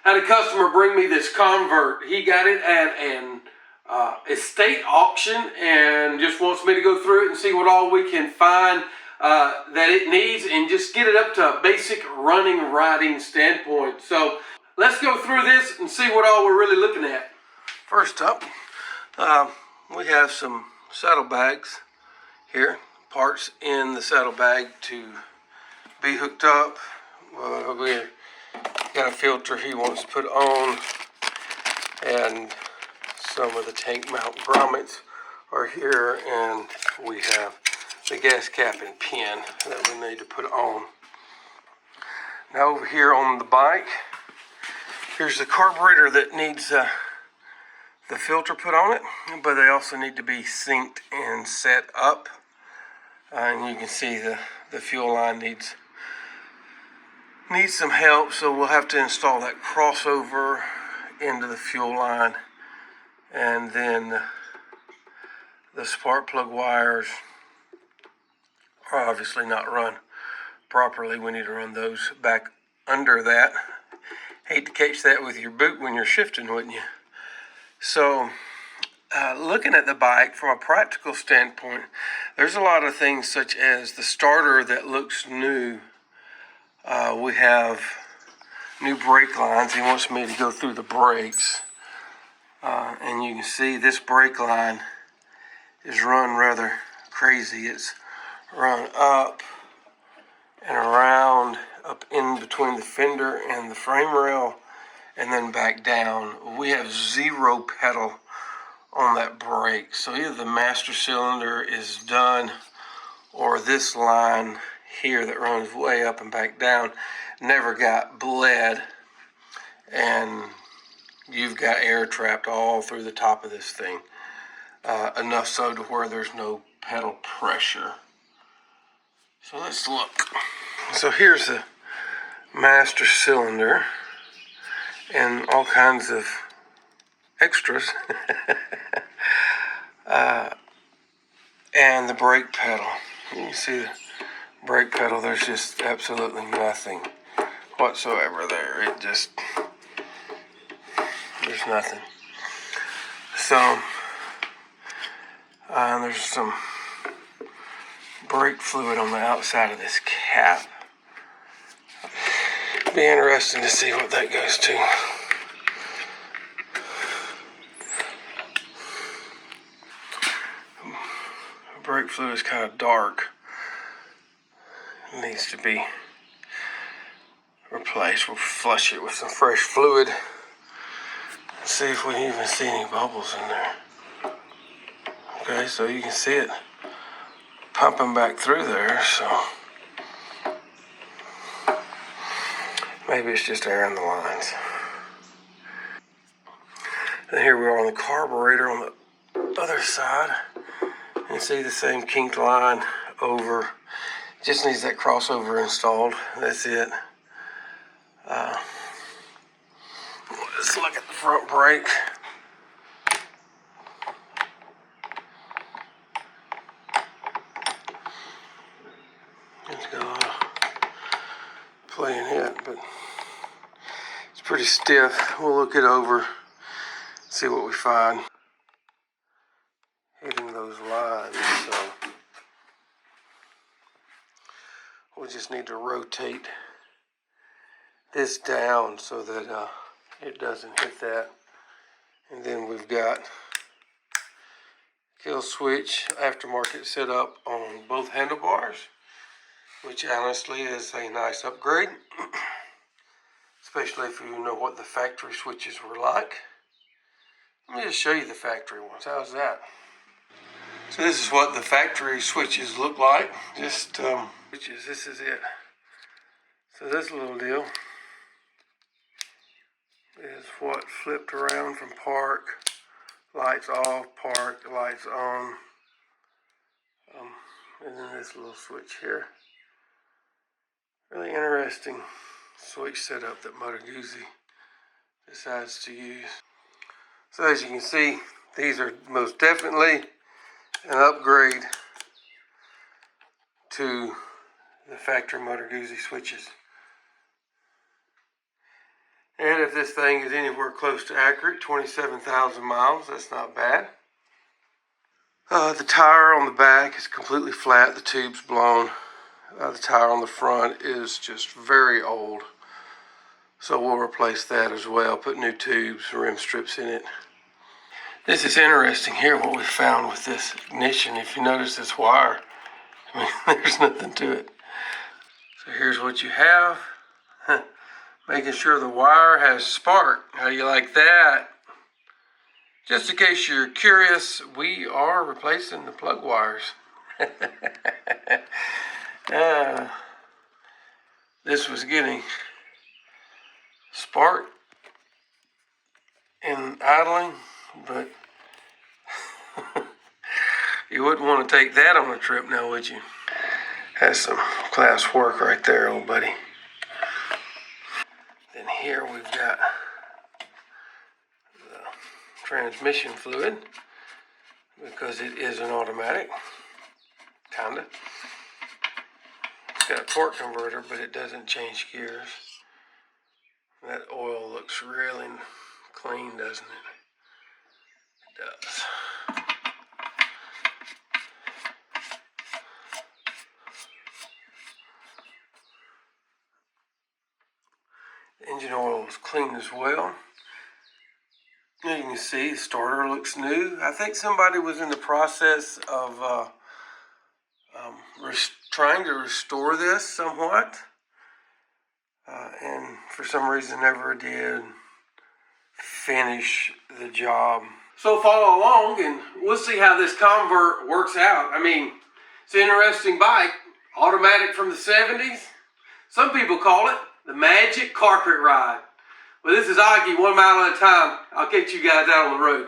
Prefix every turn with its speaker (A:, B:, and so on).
A: Had a customer bring me this convert. He got it at an estate auction and just wants me to go through it and see what all we can find that it needs and just get it up to a basic running, riding standpoint. So let's go through this and see what all we're really looking at. First up, we have some saddlebags here, parts in the saddlebag to be hooked up. We got a filter he wants to put on, and some of the tank mount grommets are here, and we have the gas cap and pin that we need to put on. Now over here on the bike, here's the carburetor that needs the filter put on it, but they also need to be synced and set up. And you can see the fuel line needs some help, so we'll have to install that crossover into the fuel line, and then the spark plug wires are obviously not run properly. We need to run those back under that. Hate to catch that with your boot when you're shifting, wouldn't you? So looking at the bike from a practical standpoint, there's a lot of things such as the starter that looks new. We have new brake lines. He wants me to go through the brakes. And you can see this brake line is run rather crazy. It's run up and around, up in between the fender and the frame rail, and then back down. We have zero pedal on that brake. So either the master cylinder is done, or this line here that runs way up and back down never got bled, and you've got air trapped all through the top of this thing, enough so to where there's no pedal pressure. So let's look. So here's the master cylinder and all kinds of extras. And the brake pedal. You can see the brake pedal, there's just absolutely nothing whatsoever there. There's nothing. So there's some brake fluid on the outside of this cap. Be interesting to see what that goes to. Brake fluid is kind of dark. It needs to be replaced. We'll flush it with some fresh fluid. See if we even see any bubbles in there. Okay, so you can see it pumping back through there, so maybe it's just air in the lines. And here we are on the carburetor on the other side. You see the same kinked line over. Just needs that crossover installed. That's it. Let's look at the front brake. It's got a lot of play in it, but it's pretty stiff. We'll look it over, see what we find. Hitting those lines, so we just need to rotate this down so that it doesn't hit that. And then we've got kill switch aftermarket set up on both handlebars, which honestly is a nice upgrade, especially if you know what the factory switches were like. Let me just show you the factory ones. How's that? So this is what the factory switches look like. Just switches. This is it. So this little deal is what flipped around from park, lights off, park, lights on, and then this little switch here. Really interesting switch setup that Moto Guzzi decides to use. So as you can see, these are most definitely an upgrade to the factory Moto Guzzi switches. And if this thing is anywhere close to accurate, 27,000 miles, that's not bad. The tire on the back is completely flat, the tube's blown. The tire on the front is just very old. So we'll replace that as well, put new tubes, rim strips in it. This is interesting here, what we found with this ignition. If you notice this wire, I mean, there's nothing to it. So here's what you have. Making sure the wire has spark. How do you like that? Just in case you're curious, we are replacing the plug wires. This was getting spark and idling, but you wouldn't want to take that on a trip now, would you? Has some class work right there, old buddy. Then here we've got the transmission fluid, because it is an automatic, kinda. It's got a torque converter, but it doesn't change gears. That oil looks really clean, doesn't it? It does. The engine oil is clean as well. You can see the starter looks new. I think somebody was in the process of trying to restore this somewhat, and for some reason never did finish the job. So follow along and we'll see how this Convert works out. I mean, it's an interesting bike, automatic from the 70s. Some people call it the magic carpet ride. Well, this is Augie, 1 mile at a time. I'll catch you guys out on the road.